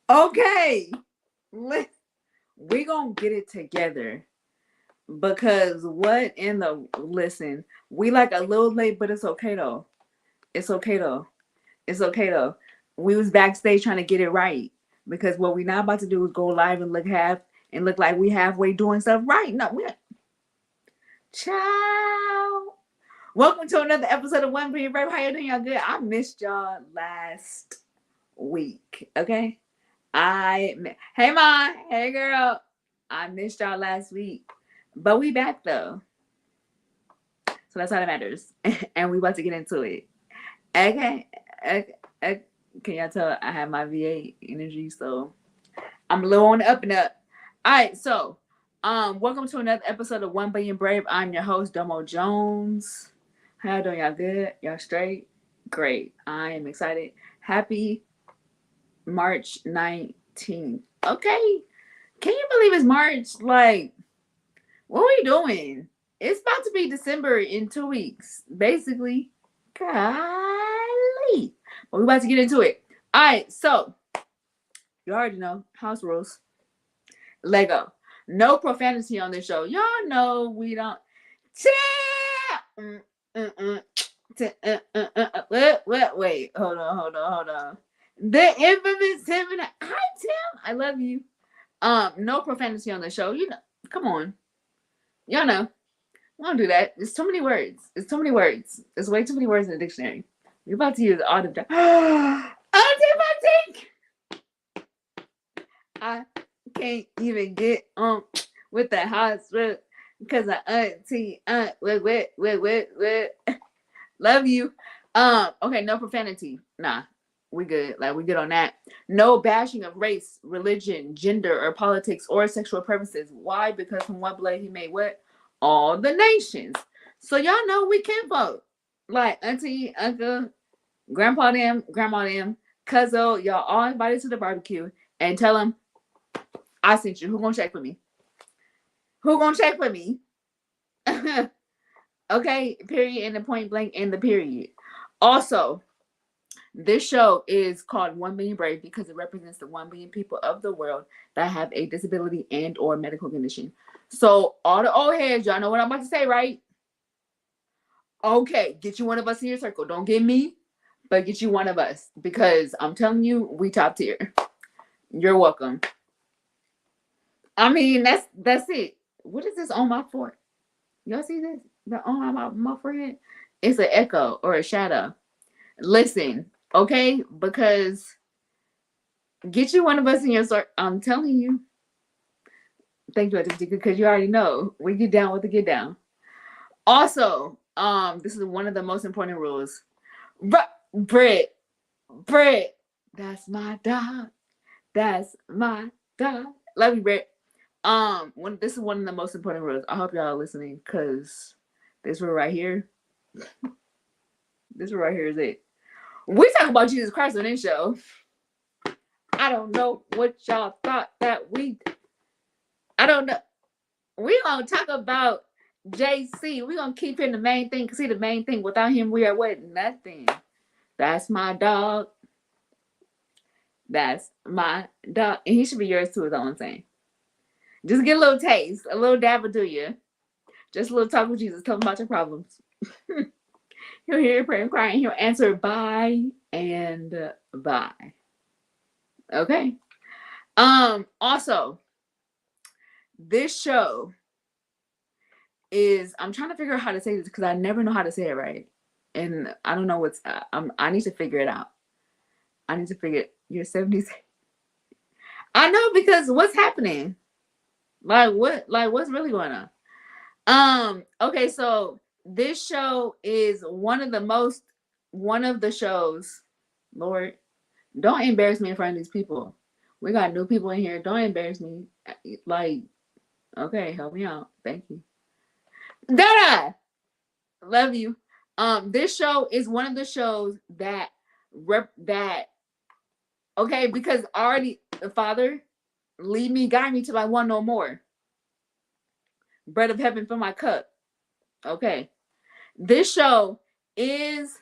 Okay, we gonna get it together because what in the listen? We like a little late, but it's okay though. It's okay though. It's okay though. We was backstage trying to get it right because what we not about to do is go live and look like we halfway doing stuff right. No, we ciao. Welcome to another episode of One Being Brave. How you doing? Y'all good? I missed y'all last week. Okay. Hey ma, hey girl. I missed y'all last week. But we back though. So that's all that matters. And we about to get into it. Okay. Okay. Okay. Can y'all tell I have my VA energy, so I'm a little on the up and up. Alright, so welcome to another episode of One Billion Brave. I'm your host, Domo Jones. How y'all doing? Y'all good? Y'all straight? Great. I am excited. Happy March 19th. Okay. Can you believe it's March? Like, what are we doing? It's about to be December in 2 weeks, basically. Golly. But we're about to get into it. All right, so you already know house rules. Lego. No profanity on this show. Y'all know we don't. Wait. Hold on. The infamous Tim and hi Tim. I love you. No profanity on the show. You know, come on. Y'all know. I don't do that. It's too many words. It's too many words. There's way too many words in the dictionary. We're about to use all the time. I can't even get on with the hospital because I auntie what. Love you. Okay, no profanity. Nah, we good. Like we good on that. No bashing of race, religion, gender, or politics or sexual preferences. Why? Because from one blood he made what? All the nations. So y'all know we can vote. Like auntie, uncle, grandpa them, grandma them, cuzzo, y'all all invited to the barbecue and tell them I sent you. Who gonna check for me? Who gonna check for me? Okay, period and the point blank and the period. Also, this show is called 1 Billion Brave because it represents the 1 billion people of the world that have a disability and or medical condition. So all the old heads, y'all know what I'm about to say, right? Okay, get you one of us in your circle. Don't get me, but get you one of us because I'm telling you, we top tier. You're welcome. I mean, that's it. What is this on my forehead? Y'all see this? The on my forehead? It's an echo or a shadow. Listen, okay? Because get you one of us in your circle. I'm telling you. Thank you, because you already know we get down with the get down. Also, this is one of the most important rules. Britt, that's my dog. That's my dog. Love you, Britt. This is one of the most important rules. I hope y'all are listening, cause this rule right here, this rule right here is it. We talk about Jesus Christ on this show. I don't know what y'all thought that we. I don't know. We gonna talk about JC. We gonna keep him the main thing. Cause he the main thing. Without him, we are what? Nothing. That's my dog. That's my dog, and he should be yours too. Is all I'm saying. Just get a little taste, a little dab will do you. Just a little talk with Jesus. Tell him about your problems. He'll hear your prayer and cry, and he'll answer by and by. Okay. Also, this show is. I'm trying to figure out how to say this because I never know how to say it right, and I don't know what's. I need to figure it out. I need to figure it. Your 70s. I know because what's happening? Like what? Like what's really going on? Okay, so this show is one of the shows. Lord, don't embarrass me in front of these people. We got new people in here. Don't embarrass me. Like, okay, help me out. Thank you. Dada, love you. This show is one of the shows that okay, because already the Father lead me, guide me till I want no more. Bread of heaven for my cup. Okay. This show is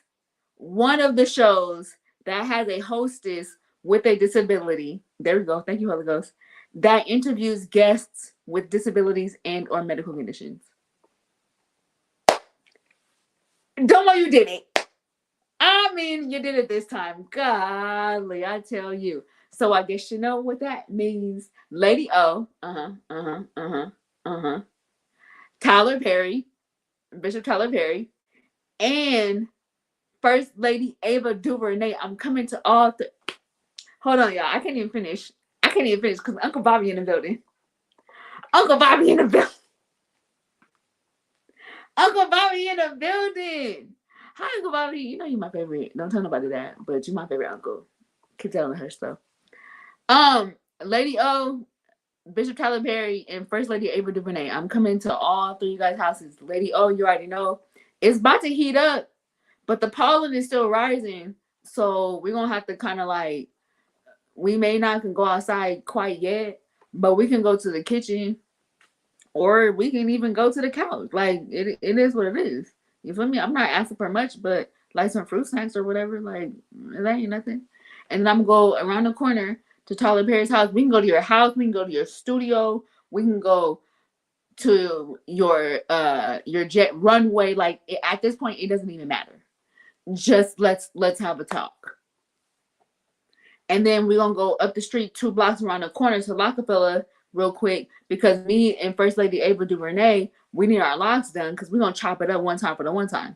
one of the shows that has a hostess with a disability. There we go. Thank you, Holy Ghost. That interviews guests with disabilities and or medical conditions. Domo, you did it. I mean, you did it this time. Golly, I tell you. So I guess you know what that means. Lady O, Tyler Perry, Bishop Tyler Perry, and First Lady Ava DuVernay. I'm coming to all hold on, y'all. I can't even finish. Because Uncle Bobby in the building. Uncle Bobby in the building. Uncle Bobby in the building. Hi, Uncle Bobby. You know you're my favorite. Don't tell nobody that, but you're my favorite uncle. Keep telling her stuff. Lady O, Bishop Tyler Perry, and First Lady Ava DuVernay. I'm coming to all three of you guys' houses. Lady O, you already know. It's about to heat up, but the pollen is still rising. So we're going to have to kind of like, we may not can go outside quite yet, but we can go to the kitchen or we can even go to the couch. Like, it is what it is. You feel me? I'm not asking for much, but like some fruit snacks or whatever, like, it ain't nothing. And then I'm going to go around the corner to Tyler Perry's house. We can go to your house. We can go to your studio. We can go to your jet runway. Like, at this point, it doesn't even matter. Just let's have a talk. And then we're going to go up the street 2 blocks around the corner to Rockefeller real quick, because me and First Lady Ava DuVernay, we need our locks done because we're going to chop it up one time for the one time.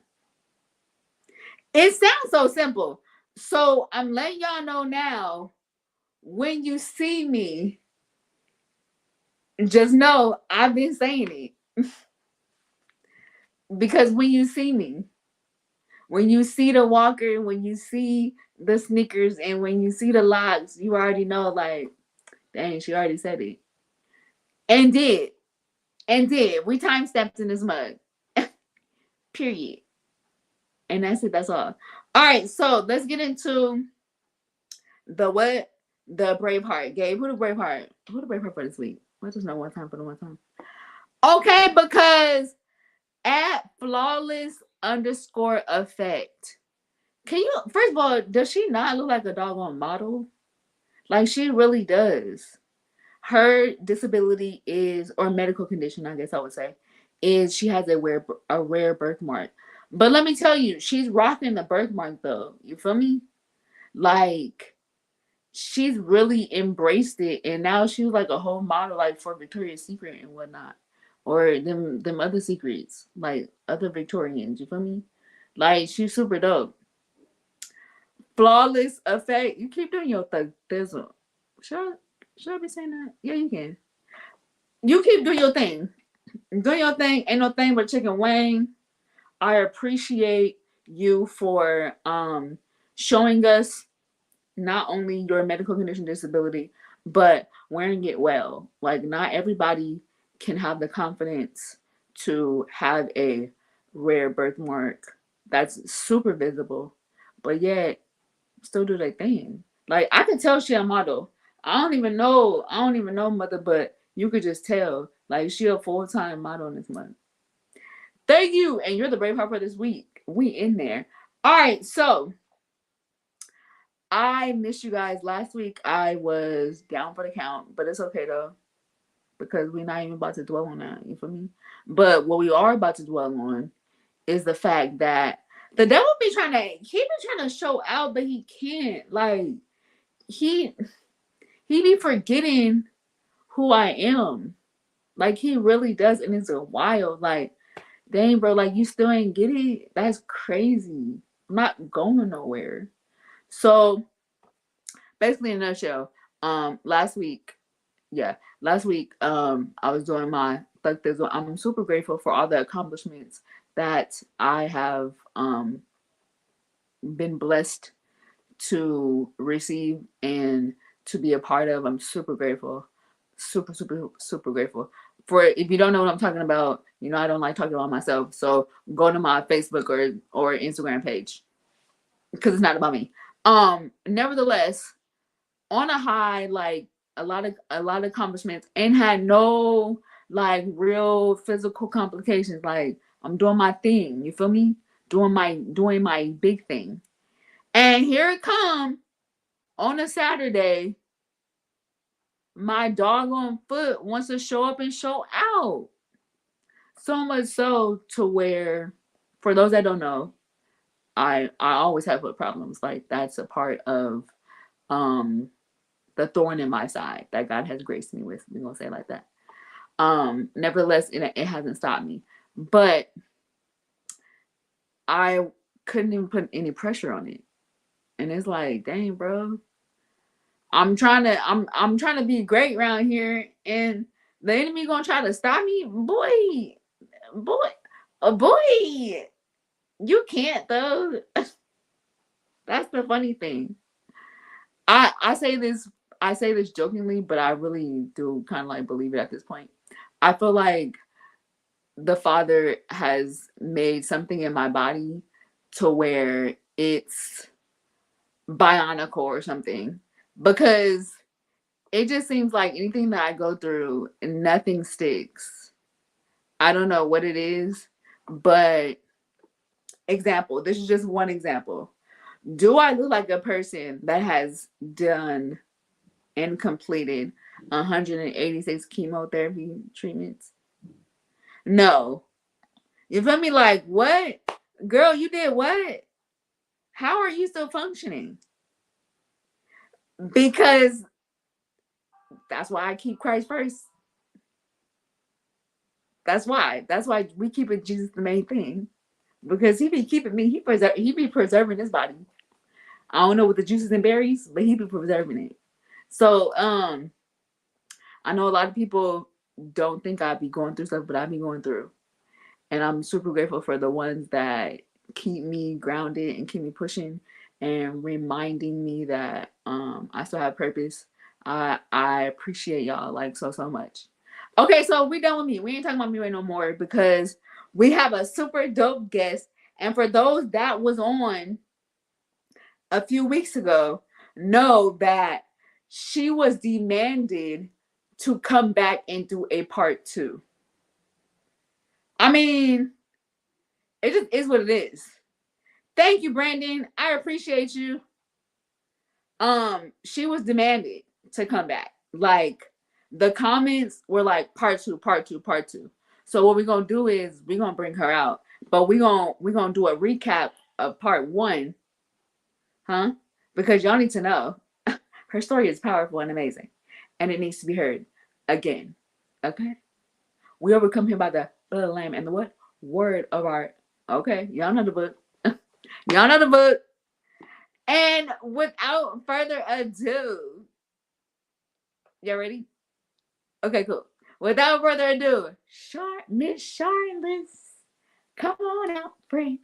It sounds so simple. So I'm letting y'all know now, when you see me, just know I've been saying it. Because when you see me, when you see the walker, when you see the sneakers, and when you see the locks, you already know, like, dang, she already said it. And did. We time stepped in this mug. Period. And that's it. That's all. All right. So let's get into the what? The Braveheart. Gabe, who the Braveheart? Who the Braveheart for this week? Let's just know one time for the one time. Okay, because at flawless_effect. Can you, first of all, does she not look like a doggone model? Like, she really does. Her disability is, or medical condition, I guess I would say, is she has a rare birthmark. But let me tell you, she's rocking the birthmark though. You feel me? Like, she's really embraced it, and now she's like a whole model, like for Victoria's Secret and whatnot, or them other secrets, like other Victorians. You feel me? Like, she's super dope. Flawless effect. You keep doing your thizzle. Should I be saying that? Yeah, you can. You keep doing your thing. Do your thing. Ain't no thing but chicken wing. I appreciate you for showing us not only your medical condition disability, but wearing it well. Like, not everybody can have the confidence to have a rare birthmark that's super visible, but yet still do their thing. Like, I can tell she a model. I don't even know mother, but you could just tell. Like, she a full-time model in this month. Thank you, and you're the Braveheart for this week. We in there. All right, so I missed you guys last week. I was down for the count, but it's okay though, because we're not even about to dwell on that. You feel me? But what we are about to dwell on is the fact that the devil be trying to show out, but he can't. Like, he be forgetting who I am. Like, he really does, and it's a wild. Like, dang, bro, like, you still ain't get it? That's crazy. I'm not going nowhere. So, basically, in a nutshell, last week, I was doing my, like, I'm super grateful for all the accomplishments that I have been blessed to receive and to be a part of. I'm super grateful. Super, super, super grateful. For, if you don't know what I'm talking about, you know I don't like talking about myself. So go to my Facebook or Instagram page, because it's not about me. Nevertheless, on a high, like, a lot of accomplishments, and had no, like, real physical complications. Like, I'm doing my thing. You feel me? Doing my big thing. And here it come on a Saturday, my doggone foot wants to show up and show out. So much so to where, for those that don't know, I always have foot problems. Like that's a part of the thorn in my side that God has graced me with. We're gonna say it like that. Nevertheless, it hasn't stopped me. But I couldn't even put any pressure on it. And it's like, dang, bro. I'm trying to be great around here, and the enemy gonna try to stop me, boy, boy. You can't though. That's the funny thing. I say this jokingly, but I really do kind of like believe it at this point. I feel like the Father has made something in my body to where it's bionicle or something, because it just seems like anything that I go through, nothing sticks. I don't know what it is, but example, this is just one example. Do I look like a person that has done and completed 186 chemotherapy treatments? No. You feel me? Like, what? Girl, you did what? How are you still functioning? Because that's why I keep Christ first. That's why we keep it Jesus the main thing. Because he be keeping me, he be preserving his body. I don't know what the juices and berries, but he be preserving it. So I know a lot of people don't think I'd be going through stuff, but I be going through. And I'm super grateful for the ones that keep me grounded and keep me pushing and reminding me that I still have purpose. I appreciate y'all like so much. Okay, so we done with me. We ain't talking about me right no more, because we have a super dope guest. And for those that was on a few weeks ago, know that she was demanded to come back and do a part 2. I mean, it just is what it is. Thank you, Brandon. I appreciate you. She was demanded to come back. Like, the comments were like part 2, part 2, part 2. So what we're gonna do is we're gonna bring her out, but we're gonna do a recap of part 1, huh? Because y'all need to know her story is powerful and amazing, and it needs to be heard again. Okay, we overcome him by the blood of the Lamb and the what? Word of our. Okay, y'all know the book. Y'all know the book. And without further ado, y'all ready? Okay, cool. Without further ado, Miss Charlise, come on out, friend.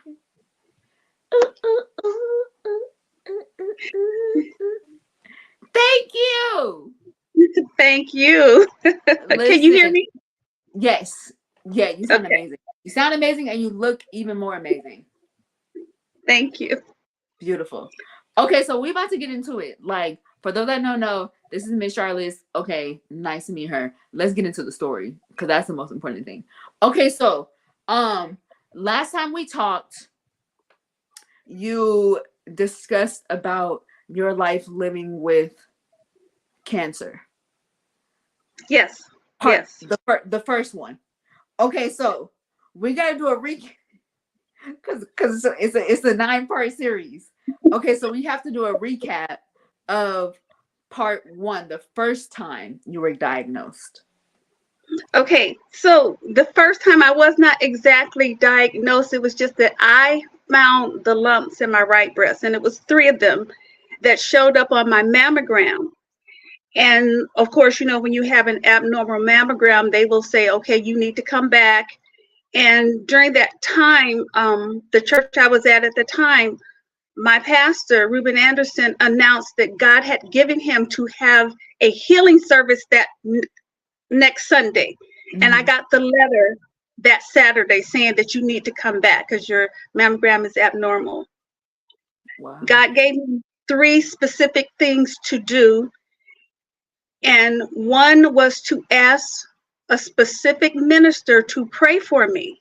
Thank you. Thank you. Can you hear me? Yes. Yeah, you sound amazing. You sound amazing, and you look even more amazing. Thank you. Beautiful. Okay, so we about to get into it. Like, for those that don't know, this is Miss Charlise. Okay, nice to meet her. Let's get into the story, because that's the most important thing. Okay, so last time we talked, you discussed about your life living with cancer. Yes. Yes. The first one. Okay, so we gotta do a recap, because it's a 9-part series. Okay, so we have to do a recap of part 1, the first time you were diagnosed. Okay, so the first time I was not exactly diagnosed. It was just that I found the lumps in my right breast, and it was 3 of them that showed up on my mammogram. And of course, when you have an abnormal mammogram, they will say, okay, you need to come back. And during that time, the church I was at the time, my pastor, Reuben Anderson, announced that God had given him to have a healing service that next Sunday. Mm-hmm. And I got the letter that Saturday saying that you need to come back because your mammogram is abnormal. Wow. God gave me 3 specific things to do. And one was to ask a specific minister to pray for me.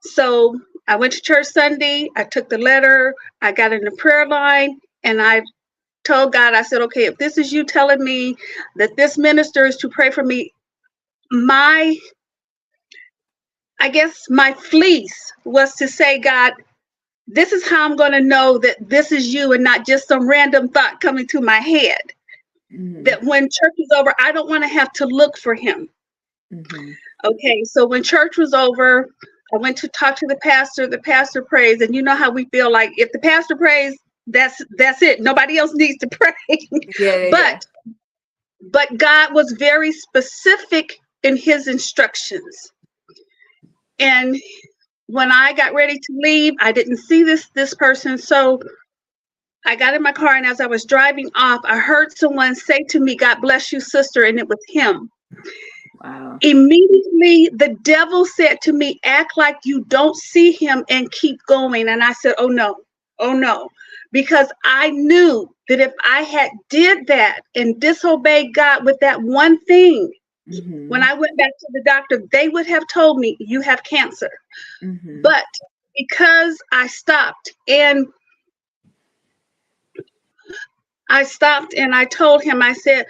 So I went to church Sunday, I took the letter, I got in the prayer line, and I told God, I said, okay, if this is you telling me that this minister is to pray for me, my, I guess my fleece was to say, God, this is how I'm going to know that this is you and not just some random thought coming to my head. Mm-hmm. That when church is over, I don't want to have to look for him. Mm-hmm. Okay, so when church was over, I went to talk to the pastor. The pastor prays, and you know how we feel like if the pastor prays, that's it. Nobody else needs to pray. Yeah, yeah, yeah. but God was very specific in his instructions. And when I got ready to leave, I didn't see this person. So I got in my car, and as I was driving off, I heard someone say to me, "God bless you, sister," and it was him. Wow. Immediately, the devil said to me, "Act like you don't see him and keep going." And I said, "Oh no," because I knew that if I had did that and disobeyed God with that one thing, Mm-hmm. when I went back to the doctor, they would have told me, "You have cancer." Mm-hmm. But because I stopped and I told him, I said,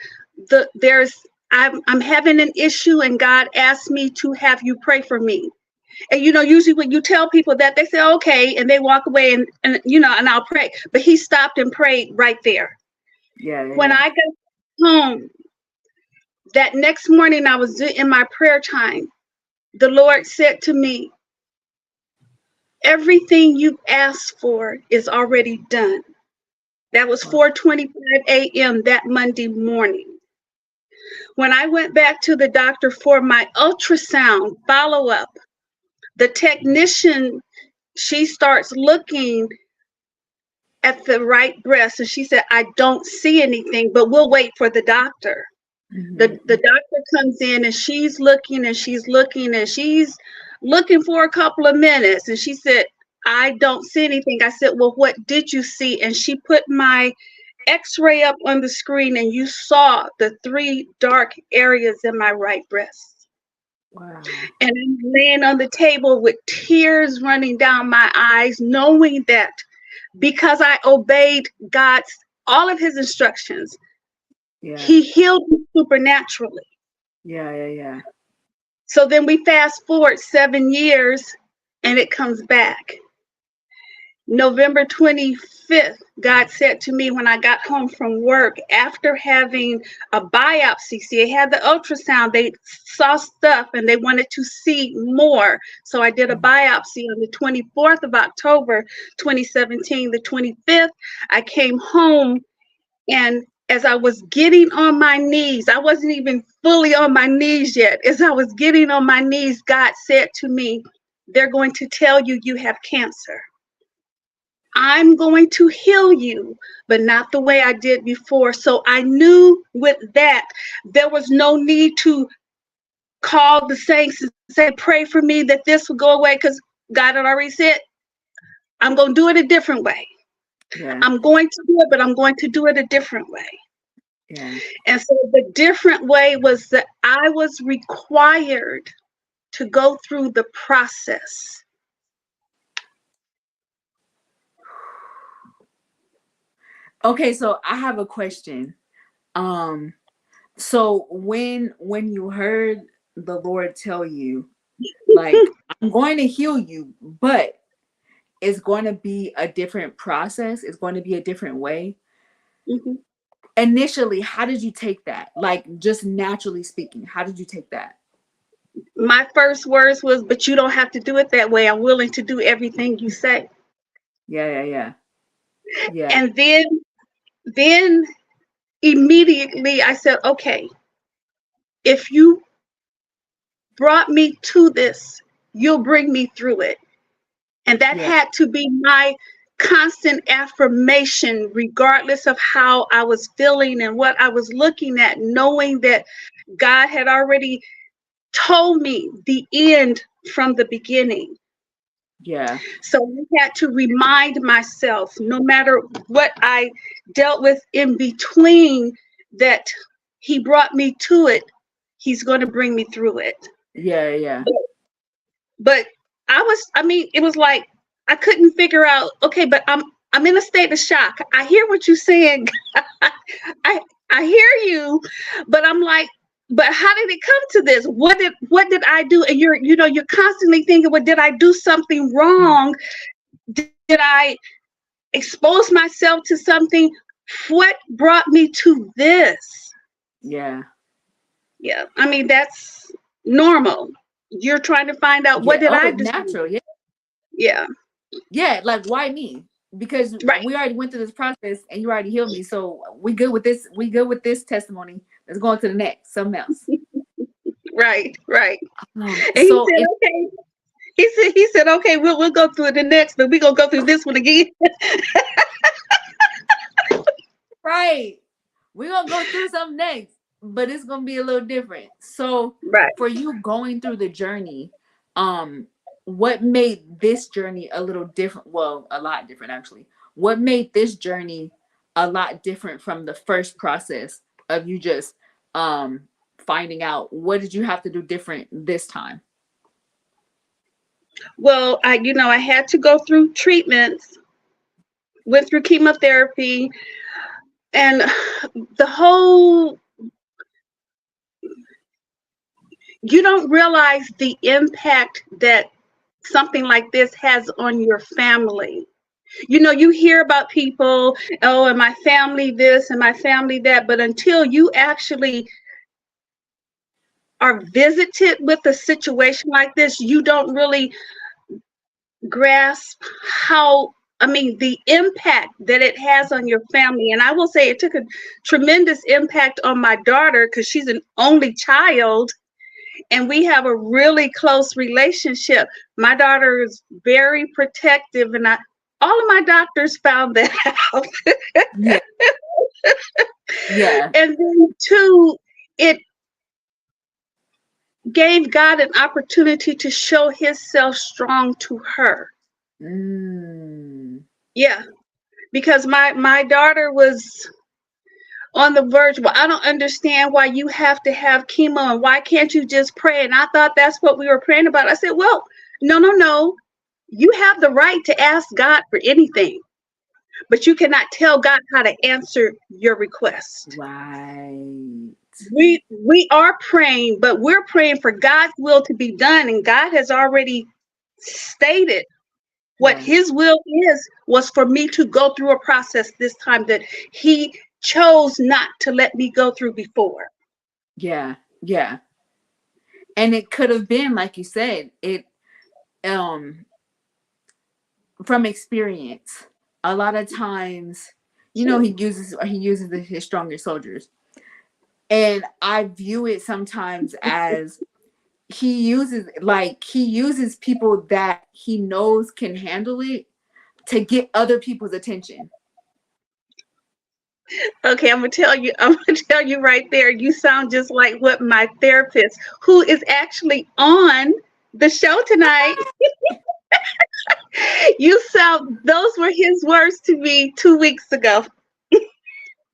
I'm having an issue, and God asked me to have you pray for me. And usually when you tell people that, they say okay, and they walk away, and I'll pray. But he stopped and prayed right there. Yeah, yeah, When yeah. I got home that next morning, I was in my prayer time. The Lord said to me, "Everything you've asked for is already done." That was Wow. 4:25 a.m. that Monday morning. When I went back to the doctor for my ultrasound follow-up, the technician, she starts looking at the right breast, and she said, "I don't see anything, but we'll wait for the doctor." The Mm-hmm. doctor comes in, and she's looking and she's looking and she's looking for a couple of minutes, and she said, "I don't see anything." I said, "Well, what did you see?" And she put my X-ray up on the screen, and you saw the 3 dark areas in my right breast. Wow. And I'm laying on the table with tears running down my eyes, knowing that because I obeyed God's all of his instructions, Yeah. he healed me supernaturally. Yeah, yeah, yeah. So then we fast forward 7 years, and it comes back. November 25th, God said to me when I got home from work after having a biopsy. See, they had the ultrasound, they saw stuff and they wanted to see more. So I did a biopsy on the 24th of October, 2017. The 25th, I came home, and as I was getting on my knees, I wasn't even fully on my knees yet. As I was getting on my knees, God said to me, "They're going to tell you you have cancer. I'm going to heal you, but not the way I did before." So I knew with that, there was no need to call the saints and say, "Pray for me that this will go away," because God had already said, "I'm going to do it a different way. Yeah. I'm going to do it, but I'm going to do it a different way." Yeah. And so the different way was that I was required to go through the process. Okay, so I have a question. Um, so when you heard the Lord tell you, like, I'm going to heal you, but it's going to be a different process, it's going to be a different way. Mhm. Initially, how did you take that? Like, just naturally speaking, how did you take that? My first words was, "But you don't have to do it that way. I'm willing to do everything you say." Yeah, yeah, yeah. Yeah. And then immediately I said, "Okay, if you brought me to this, you'll bring me through it." And that Yeah. had to be my constant affirmation, regardless of how I was feeling and what I was looking at, knowing that God had already told me the end from the beginning. Yeah. So I had to remind myself, no matter what I dealt with in between, that he brought me to it. He's going to bring me through it. Yeah, yeah. But it was like I couldn't figure out, okay, but I'm in a state of shock. I hear what you're saying. I I hear you, but I'm like, but how did it come to this? What did I do? And you're constantly thinking, well, did I do something Mm. wrong? Did I expose myself to something? What brought me to this? Yeah. Yeah, I mean that's normal. You're trying to find out what Yeah. did Oh, I it's do? natural. Yeah. Yeah, Yeah. Like, why me? Because right, we already went through this process and you already healed me. So we good with this. We good with this testimony. Let's go on to the next. Something else. right, right. And he So said, it okay. He said, okay, we'll go through the next, but we're gonna go through this one again. right. We're gonna go through something next, but it's gonna be a little different. So Right. for you going through the journey, um, what made this journey a little different? Well, a lot different actually. What made this journey a lot different from the first process of you just finding out? What did you have to do different this time? Well, I had to go through treatments, went through chemotherapy, and the whole, you don't realize the impact that something like this has on your family. You hear about people, oh, and my family this and my family that, but until you actually are visited with a situation like this, you don't really grasp how, I mean, the impact that it has on your family. And I will say it took a tremendous impact on my daughter because she's an only child and we have a really close relationship. My daughter is very protective, and all of my doctors found that out. Yeah, yeah, And then, two, it gave God an opportunity to show Himself strong to her. mm, Yeah, because my daughter was on the verge. Well, I don't understand why you have to have chemo and why can't you just pray? And I thought that's what we were praying about. I said, well, no, no, no. You have the right to ask God for anything, but you cannot tell God how to answer your request. right. We are praying, but we're praying for God's will to be done, and God has already stated what Yeah, His will is was for me to go through a process this time that He chose not to let me go through before. yeah, yeah. And it could have been like you said, it um from experience. A lot of times, True. his stronger soldiers. And I view it sometimes as he uses people that he knows can handle it to get other people's attention. Okay, I'm gonna tell you right there, you sound just like what my therapist, who is actually on the show tonight, those were his words to me 2 weeks ago.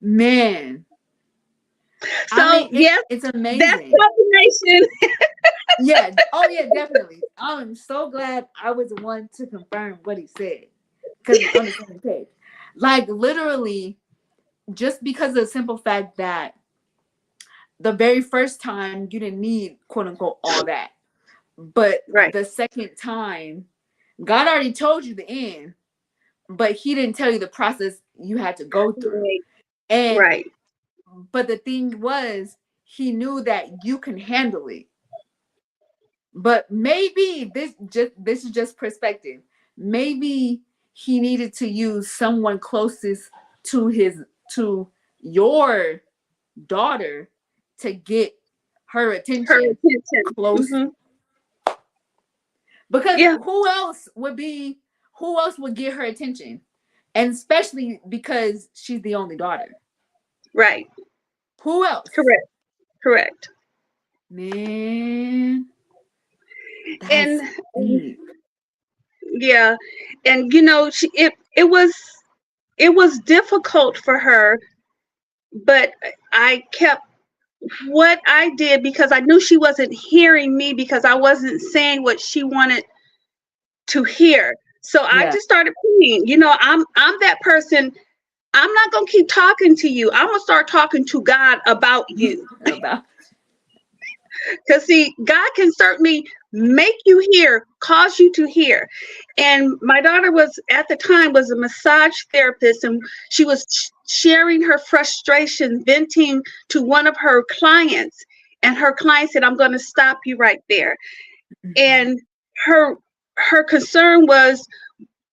Man, I So mean, yes, it's that's amazing. confirmation. Yeah. Oh yeah, definitely. I'm so glad I was the one to confirm what he said because we're on the same page. Like literally, just because of the simple fact that the very first time you didn't need quote unquote all that, but Right, the second time, God already told you the end, but He didn't tell you the process you had to go through. right, And right. but the thing was, He knew that you can handle it. But maybe this is just perspective. Maybe he needed to use someone closest to his to your daughter to get her Her attention attention. close, because Yeah, who else would get her attention, and especially because she's the only daughter. right. Who else? Correct, correct. Man, And that's deep. yeah, and it was difficult for her, but I kept what I did because I knew she wasn't hearing me because I wasn't saying what she wanted to hear. So I Yeah. just started praying. I'm that person. I'm not gonna keep talking to you. I'm gonna start talking to God about you. About. Because see, God can certainly make you hear, cause you to hear. And my daughter was at the time was a massage therapist, and she was sharing her frustration, venting to one of her clients. And her client said, "I'm going to stop you right there." Mhm. And her her concern was,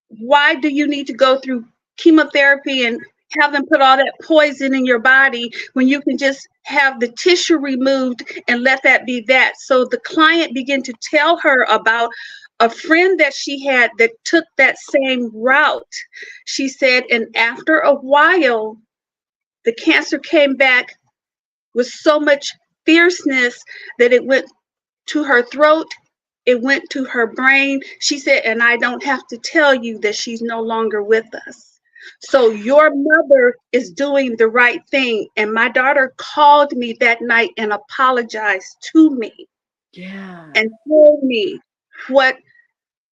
why do you need to go through chemotherapy and have them put all that poison in your body when you can just have the tissue removed and let that be that? So the client began to tell her about a friend that she had that took that same route. She said, and after a while, the cancer came back with so much fierceness that it went to her throat, it went to her brain. She said, and I don't have to tell you that she's no longer with us. So your mother is doing the right thing. And my daughter called me that night and apologized to me Yeah. and told me what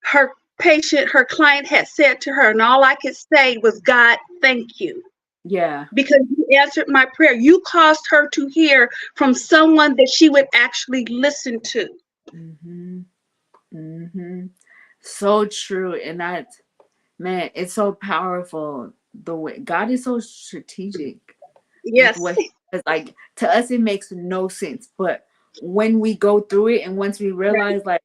her her client had said to her. And all I could say was, God, thank you. Yeah. Because you answered my prayer. You caused her to hear from someone that she would actually listen to. Mm-hmm. Mm-hmm. So true. And that, man, it's so powerful. The way God is so strategic with Yes, what he does. Like, to us, it makes no sense. But when we go through it and once we right, realize, like,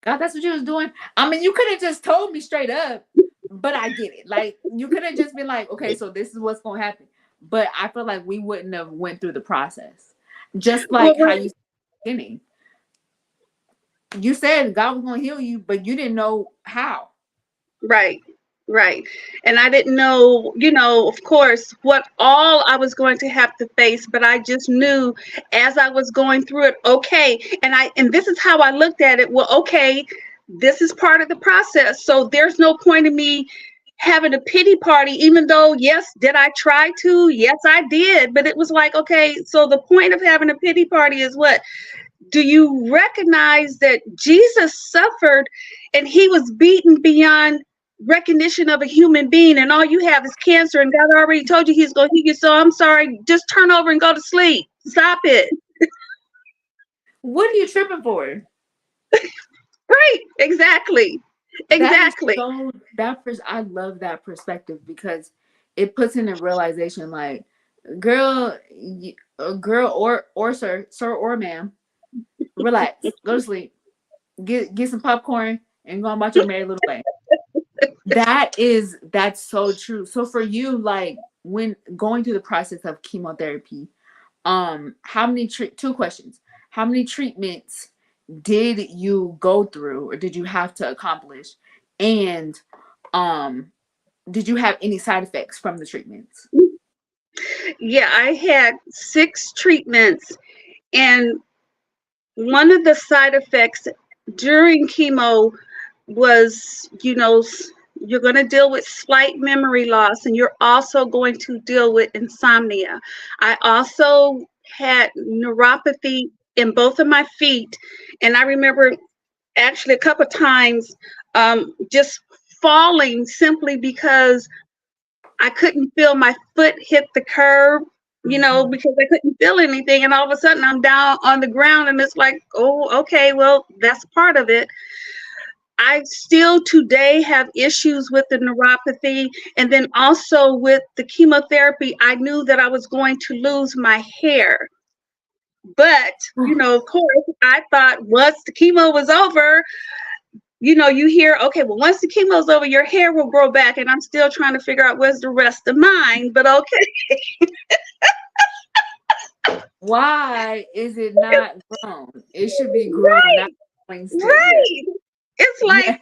God, that's what you was doing. I mean, you could have just told me straight up, but I get it. Like, you could have just been like, okay, so this is what's gonna happen. But I feel like we wouldn't have went through the process. Just well, like how you said in the beginning. You said God was gonna heal you, but you didn't know how. right, right. And I didn't know, of course, what all I was going to have to face, but I just knew as I was going through it, okay. And this is how I looked at it. Well, okay, this is part of the process. So there's no point in me having a pity party, even though, yes, did I try to? Yes, I did. But it was like, okay, so the point of having a pity party is what? Do you recognize that Jesus suffered and he was beaten beyond recognition of a human being, and all you have is cancer, and God already told you he's going to heal you? So I'm sorry, just turn over and go to sleep. Stop it. What are you tripping for? Right. Exactly. That is Exactly. so I love that perspective because it puts in a realization like, girl, girl or sir or ma'am, relax, go to sleep, get some popcorn and go about your merry little way. That's so true. So for you, like when going through the process of chemotherapy, how many two questions. How many treatments did you go through or did you have to accomplish? And um did you have any side effects from the treatments? Yeah, I had 6 treatments, and one of the side effects during chemo was, you're going to deal with slight memory loss, and you're also going to deal with insomnia. I also had neuropathy in both of my feet, and I remember actually a couple times just falling simply because I couldn't feel my foot hit the curb, Mhm. because I couldn't feel anything. And all of a sudden I'm down on the ground, and it's like, oh, okay, well, that's part of it. I still today have issues with the neuropathy. And then also with the chemotherapy, I knew that I was going to lose my hair. But, of course, I thought once the chemo was over, you hear, okay, well, once the chemo's over, your hair will grow back. And I'm still trying to figure out where's the rest of mine. But okay. Why is it not grown? It should be grown. That Right, explains to yeah. right. It's like,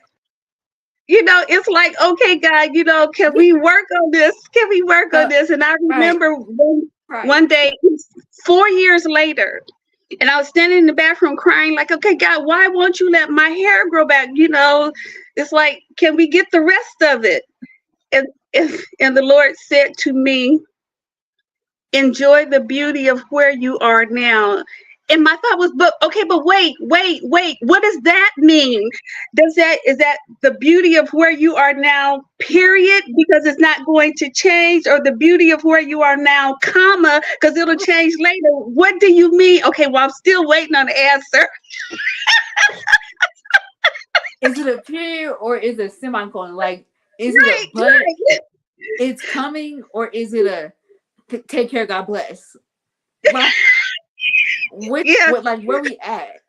Yeah. it's like, okay, God, can we work on this? Can we work on Uh, this? And I right, remember one right. day, 4 years later, and I was standing in the bathroom crying, like, okay, God, why won't you let my hair grow back? It's like, can we get the rest of it? And, and the Lord said to me, enjoy the beauty of where you are now. and my thought was, but okay, but wait, what does that mean? Is that the beauty of where you are now, period, because it's not going to change, or the beauty of where you are now, comma, because it'll change later? What do you mean? Okay, well, I'm still waiting on the answer. Is it a period or is it a semicolon? Like, is it Right, a but right. it's coming, or is it a take care, God bless? Like, Yeah, like where we at?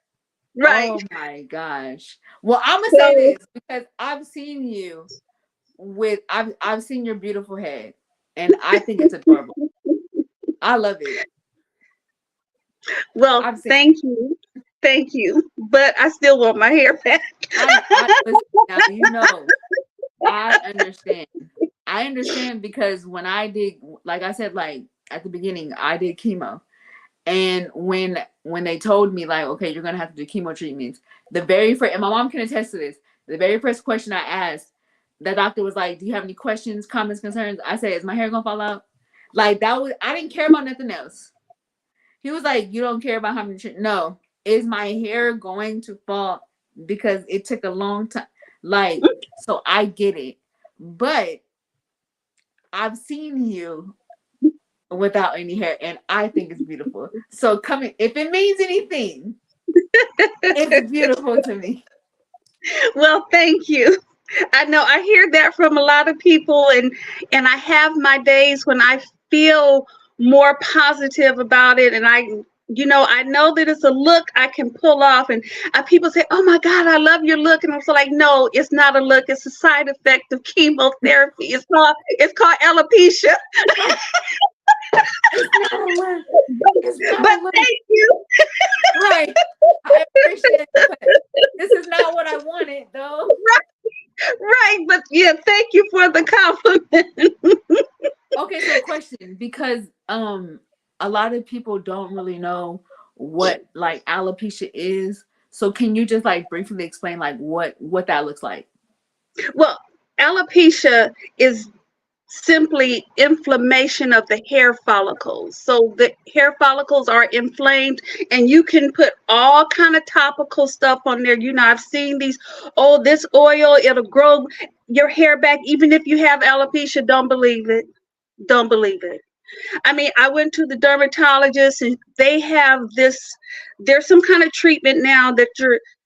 right. Oh my gosh. Well, I'm gonna say So, this because I've seen you I've seen your beautiful head, and I think it's adorable. I love it. well, I've seen. thank you. Thank you. But I still want my hair back. I listen, now you know I understand. I understand because when I did, like I said, like at the beginning, I did chemo. And when they told me, like, okay, you're gonna have to do chemo treatments, the very first, and my mom can attest to this, the very first question I asked, the doctor was like, do you have any questions, comments, concerns? I said, is my hair gonna fall out? Like, that was, I didn't care about nothing else. He was like, you don't care about how many no, is my hair going to fall? Because it took a long time. Like, so I get it. But I've seen you without any hair, and I think it's beautiful. So coming, if it means anything, it's beautiful to me. Well, thank you. I know I hear that from a lot of people, and I have my days when I feel more positive about it, and I know that it's a look I can pull off, and people say, "Oh my God, I love your look," and I'm so like, "No, it's not a look. It's a side effect of chemotherapy. It's called alopecia." It's not a look. It's not But a look. thank you. Right. I appreciate it, but this is not what I wanted, though. Right, but yeah, thank you for the compliment. Okay, so question, because a lot of people don't really know what like alopecia is. So can you just like briefly explain like what that looks like? Well, alopecia is simply inflammation of the hair follicles. So the hair follicles are inflamed, and you can put all kind of topical stuff on there. I've seen these, oh, this oil, it'll grow your hair back even if you have alopecia. Don't believe it. Don't believe it. I mean, I went to the dermatologist, and they have this. There's some kind of treatment now that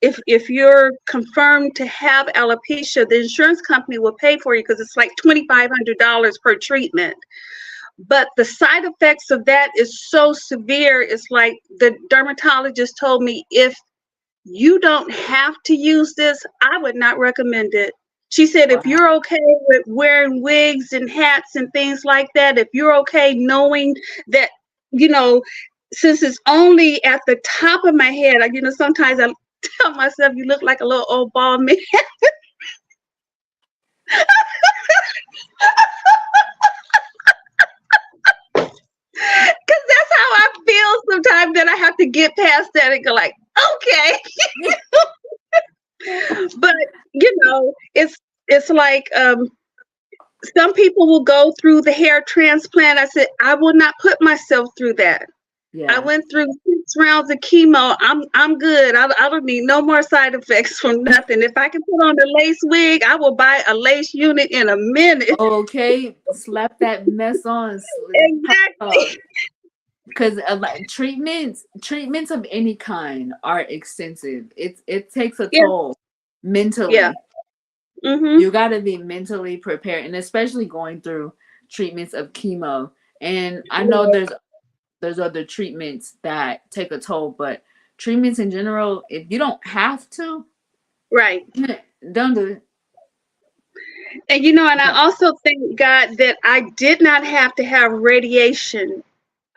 if you're confirmed to have alopecia, the insurance company will pay for you because it's like $2,500 per treatment. But the side effects of that is so severe. It's like the dermatologist told me, if you don't have to use this, I would not recommend it. She said, if Wow. you're okay with wearing wigs and hats and things like that, if you're okay knowing that, you know, since it's only at the top of my head, sometimes I tell myself, you look like a little old bald man. Because that's how I feel sometimes, that I have to get past that and go like, okay. But, it's like, some people will go through the hair transplant. I said, I will not put myself through that. I Yeah. went through 6 rounds of chemo. I'm good. I don't need no more side effects from nothing. If I can put on a lace wig, I will buy a lace unit in a minute. Okay, slap that mess on. Exactly. Because like treatments of any kind are extensive. It takes a Yeah. toll Yeah. mentally. Mhm. You got to be mentally prepared, and especially going through treatments of chemo. And I know there's other treatments that take a toll, but treatments in general, if you don't have to, Right. don't do it. And I also thank God that I did not have to have radiation.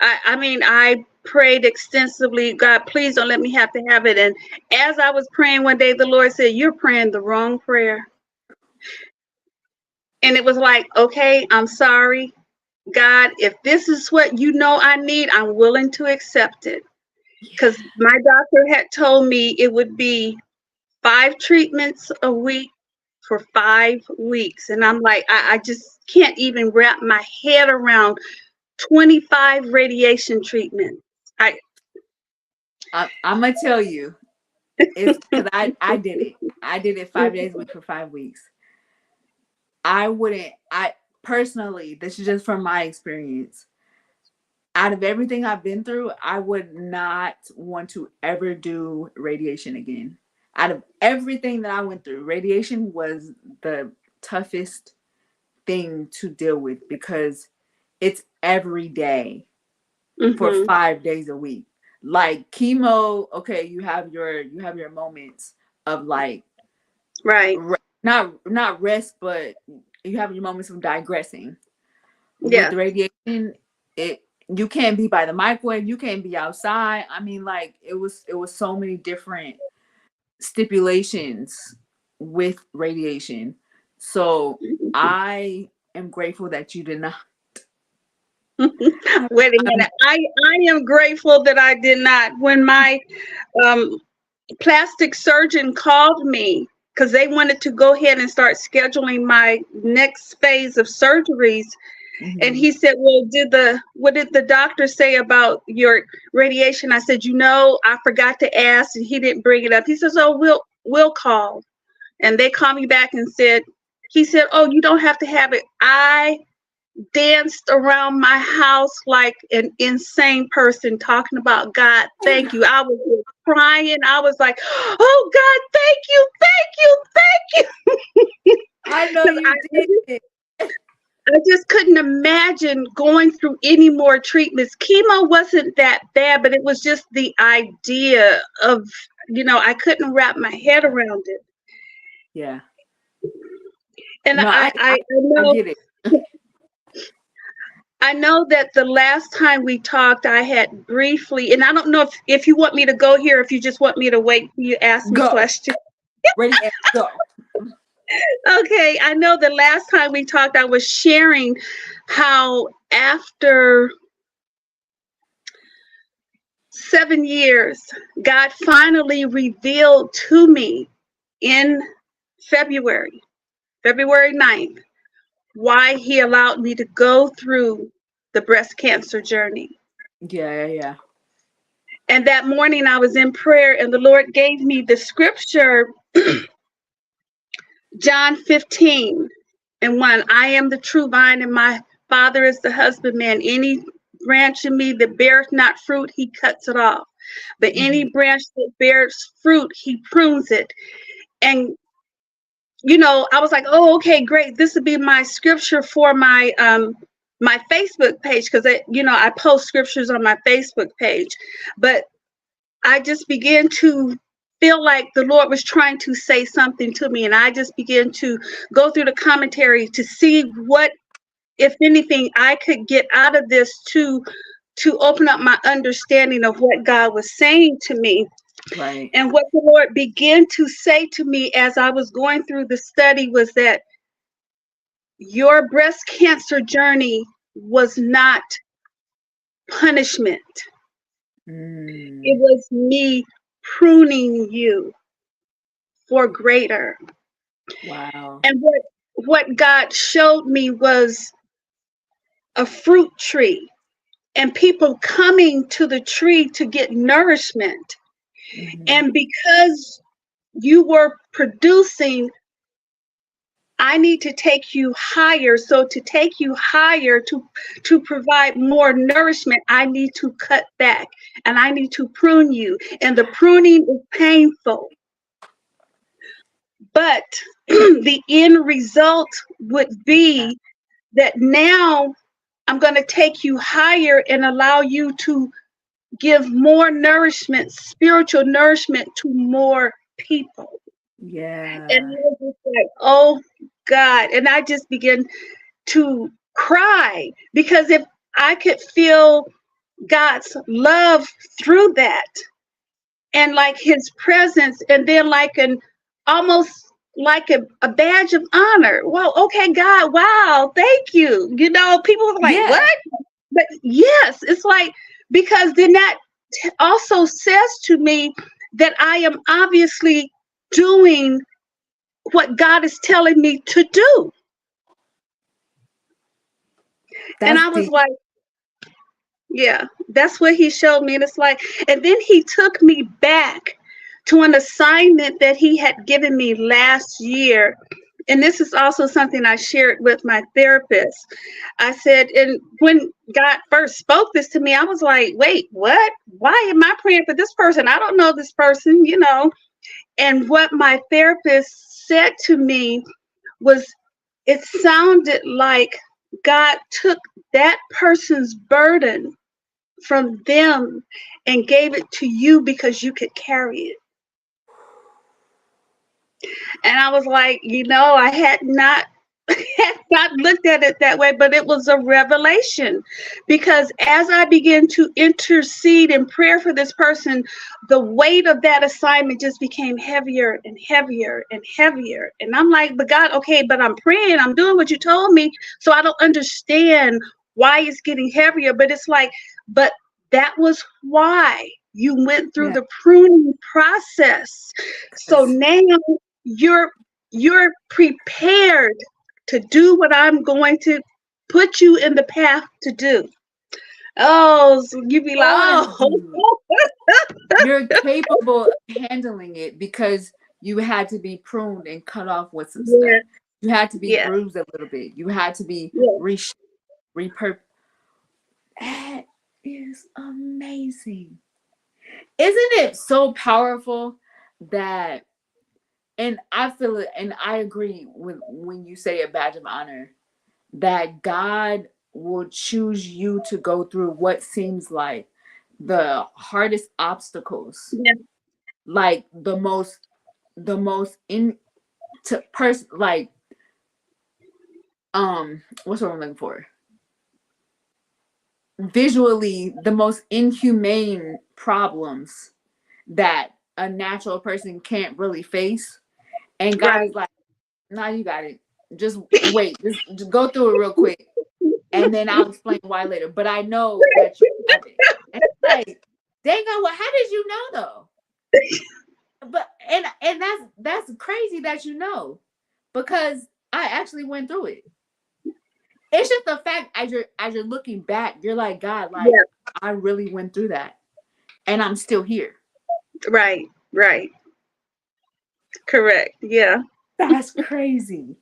I mean, I prayed extensively, God, please don't let me have to have it. And as I was praying one day, the Lord said, you're praying the wrong prayer. And it was like, okay, I'm sorry, God, if this is what you know I need, I'm willing to accept it. Because my doctor had told me it would be 5 treatments a week for 5 weeks. And I'm like, I just can't even wrap my head around 25 radiation treatments. I'm gonna tell you, it's because I did it. I did it 5 days a week for 5 weeks. I wouldn't. I personally, this is just from my experience. Out of everything I've been through, I would not want to ever do radiation again. Out of everything that I went through, radiation was the toughest thing to deal with because it's every day for Mm-hmm. 5 days a week. Like chemo, okay, you have your moments of like Right. not rest, but you have your moments of digressing. With Yeah. radiation, it you can't be by the microwave, you can't be outside. I mean, like it was so many different stipulations with radiation. So I am grateful that you did not. Wait a minute. I am grateful that I did not. When my um, plastic surgeon called me because they wanted to go ahead and start scheduling my next phase of surgeries, and Mhm. he said, "Well, what did the doctor say about your radiation?" I said, I forgot to ask, and he didn't bring it up. He says, "Oh, we'll call," and they called me back and said, he said, "Oh, you don't have to have it." I danced around my house like an insane person talking about God. Thank you. I was just crying. I was like, "Oh God, thank you, thank you." I know 'Cause you did. I just couldn't imagine going through any more treatments. Chemo wasn't that bad, but it was just the idea of, I couldn't wrap my head around it. Yeah. And No, I I know get it. I know that the last time we talked, I had briefly, and I don't know if you want me to go here, if you just want me to wait till you ask me Go. questions. Ready and go. Okay, I know the last time we talked, I was sharing how after 7 years, God finally revealed to me in February, February 9th, why He allowed me to go through the breast cancer journey. Yeah, yeah, And that morning I was in prayer, and the Lord gave me the scripture, John 15:1. I am the true vine, and my Father is the husbandman. Any branch in me that beareth not fruit, He cuts it off. But yeah. any Hmm. branch that bears fruit, He prunes it. And I was like, oh, okay, great. This would be my scripture for my Facebook page, because I post scriptures on my Facebook page. But I just began to feel like the Lord was trying to say something to me, and I just began to go through the commentary to see what, if anything, I could get out of this to open up my understanding of what God was saying to me. Right. And what the Lord began to say to me as I was going through the study was that your breast cancer journey was not punishment. It Mm. was me pruning you for greater. Wow. And what God showed me was a fruit tree, and people coming to the tree to get nourishment. Hmm. And because you were producing, I need to take you higher. So to take you higher, to provide more nourishment, I need to cut back, and I need to prune you. And the pruning is painful, but the end result would Yeah. be that now I'm going to take you higher and allow you to give more nourishment, spiritual nourishment, to more people. And Yeah. I was just like, oh God. And I just began to cry, because if I could feel God's love through that, and like His presence, and then like an almost like a badge of honor. Well, okay, God, wow, thank you. People were like, Yeah. what? But yes, it's like, because then that also says to me that I am obviously doing what God is telling me to do. And That's I was deep. like, Yeah, that's what he showed me. And it's like, and then he took me back to an assignment that he had given me last year. And this is also something I shared with my therapist. I said, and when God first spoke this to me, I was like, wait, what? Why am I praying for this person? I don't know this person, you know. And what my therapist said to me was, it sounded like God took that person's burden from them and gave it to you because you could carry it. And I was like, I had not had not looked at it that way, but it was a revelation, because as I began to intercede in prayer for this person, the weight of that assignment just became heavier and heavier and heavier. And I'm like, but God, okay, but I'm praying, I'm doing what you told me, so I don't understand why it's getting heavier. But it's like, but that was why you went through Yeah. the pruning process. So now you're prepared to do what I'm going to put you in the path to do. Oh, so you be like, Lord, oh, you're capable of handling it because you had to be pruned and cut off with some stuff. yeah, You had to be yeah, bruised a little bit. You had to be yeah, repurposed. That is amazing. Isn't it so powerful that, and I feel it, and I agree with when you say a badge of honor, that God will choose you to go through what seems like the hardest obstacles, yeah, like the most in to person, like what's what I'm looking for, visually the most inhumane problems that a natural person can't really face, and God right. is like, nah, you got it, just wait, just go through it real quick, and then I'll explain why later, but I know that you have it. And it's like, dang God, well, how did you know though? But and that's crazy that you know, because I actually went through it. It's just the fact, as you're looking back, you're like, God, like, Yeah, I really went through that, and I'm still here. right, right. Correct. Yeah. That's crazy.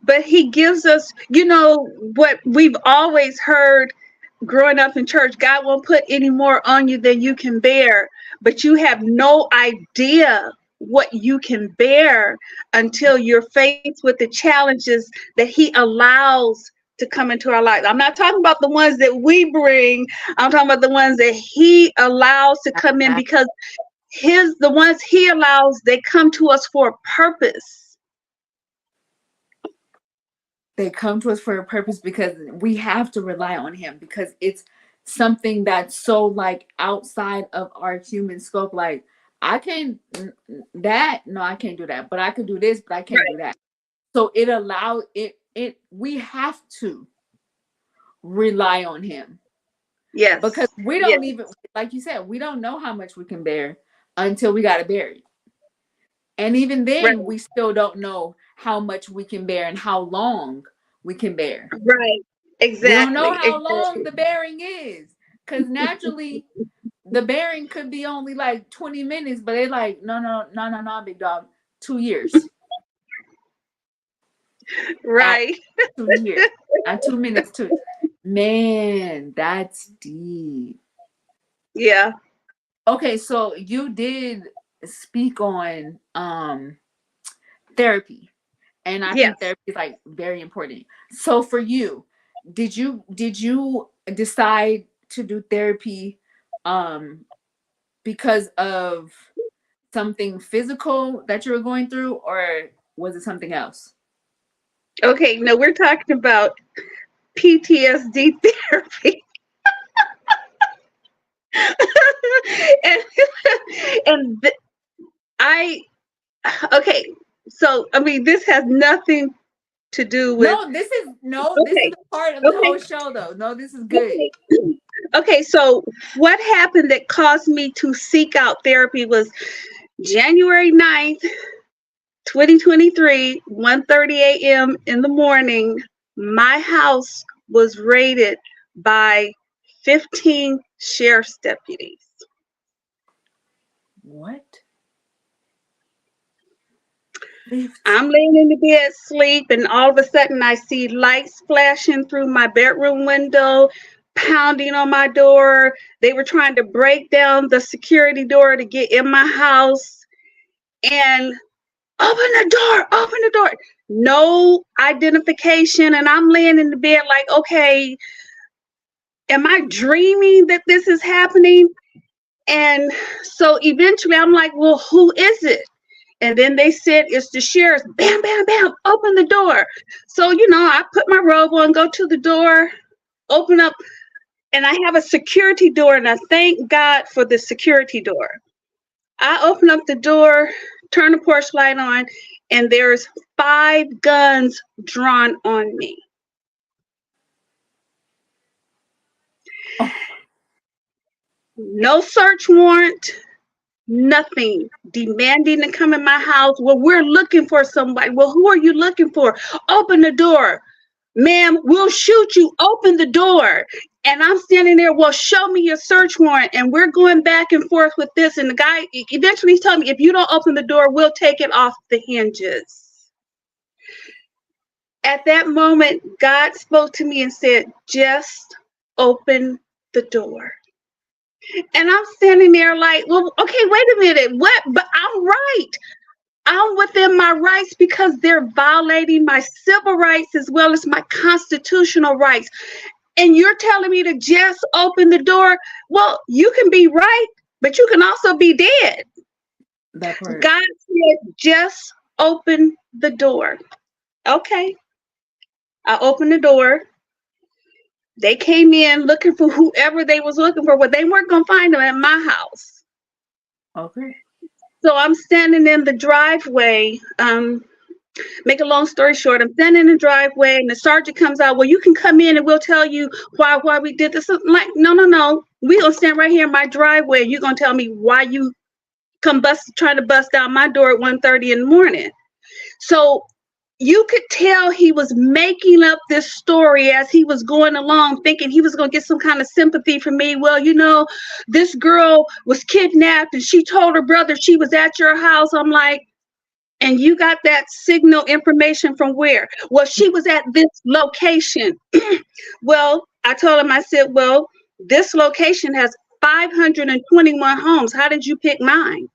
But he gives us, what we've always heard growing up in church: God won't put any more on you than you can bear. But you have no idea what you can bear until you're faced with the challenges that he allows to come into our lives. I'm not talking about the ones that we bring. I'm talking about the ones that he allows to come in, because the ones he allows, they come to us for a purpose. They come to us for a purpose, because we have to rely on him, because it's something that's so like outside of our human scope. Like, I can't that, no, I can't do that, but I can do this, but I can't do Right. that. So it allows it we have to rely on him, because Yes. we Yes. don't even, like you said, we don't know how much we can bear until we got to bear it. And even then, Right. we still don't know how much we can bear and how long we can bear. Right. We don't know Exactly. how long Exactly. the bearing is, because naturally the bearing could be only like 20 minutes, but they're like, no, no, no, no, no, big dog, 2 years. At Right. 2 years, at 2 minutes too. Man, that's deep. Yeah. Okay, so you did speak on therapy, and I think Yes. therapy is like very important. So for you, did you decide to do therapy um because of something physical that you were going through, or was it something else? Okay. No, we're talking about PTSD therapy. and and I okay. So I mean, this has nothing to do with. No, this is Okay. the part of the whole Okay. show though. No, this is good. Okay. Okay. So what happened that caused me to seek out therapy was January 9th, 2023, 1:30 a.m. in the morning. My house was raided by 15 sheriff's deputies. What? I'm laying in the bed sleep, and all of a sudden I see lights flashing through my bedroom window, pounding on my door. They were trying to break down the security door to get in my house. And open the door. No identification. And I'm laying in the bed like, okay, am I dreaming that this is happening? And so eventually I'm like, well, who is it? And then they said, it's the sheriff. Bam, bam, bam, open the door. So, I put my robe on, go to the door, open up, and I have a security door, and I thank God for the security door. I open up the door, turn the porch light on, and there's 5 guns drawn on me. Oh. No search warrant, nothing. Demanding to come in my house. Well, we're looking for somebody. Well, who are you looking for? Open the door. Ma'am, we'll shoot you. Open the door. And I'm standing there, well, show me your search warrant. And we're going back and forth with this. And the guy eventually told me, if you don't open the door, we'll take it off the hinges. At that moment, God spoke to me and said, just open the door. And I'm standing there like, well, okay, wait a minute. What? But I'm right. I'm within my rights because they're violating my civil rights as well as my constitutional rights. And you're telling me to just open the door? Well, you can be right, but you can also be dead. That part. God said, just open the door. Okay. I opened the door. They came in looking for whoever they was looking for. Well, they weren't going to find them at my house. Okay. So I'm standing in the driveway. Make a long story short, I'm standing in the driveway and the sergeant comes out. Well, you can come in and we'll tell you why we did this. I'm like, no. We're going to stand right here in my driveway. You're going to tell me why you trying to bust down my door at 1:30 in the morning. So you could tell he was making up this story as he was going along, thinking he was going to get some kind of sympathy from me. Well, this girl was kidnapped and she told her brother she was at your house. I'm like, and you got that signal information from where? Well, she was at this location. Well, I told him, I said, well, this location has 521 homes. How did you pick mine?